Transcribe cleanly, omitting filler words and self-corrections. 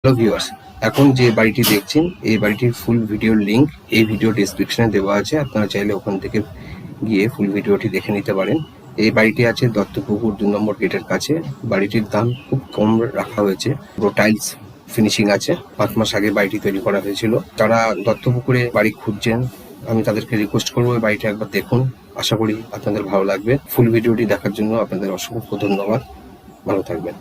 Hello viewers, এখন যে বাড়িটি দেখছেন এই বাড়িটির ফুল ভিডিওর লিংক এই ভিডিও ডেসক্রিপশনে দেওয়া আছে। আপনারা চাইলে ওখান থেকে গিয়ে ফুল ভিডিওটি দেখে নিতে পারেন। এই বাড়িটি আছে দত্তপুকুর 2 নম্বর গেটের কাছে। বাড়িটির দাম খুব কম রাখা হয়েছে, পুরো টাইলস ফিনিশিং আছে। 5 মাস আগে বাড়িটি তৈরি করা হয়েছিল। যারা দত্তপুকুরে বাড়ি খুঁজছেন আমি তাদেরকে রিকোয়েস্ট করবো এই বাড়িটা একবার দেখুন, আশা করি আপনাদের ভালো লাগবে। ফুল ভিডিওটি দেখার জন্য আপনাদের অসংখ্য ধন্যবাদ, ভালো থাকবেন।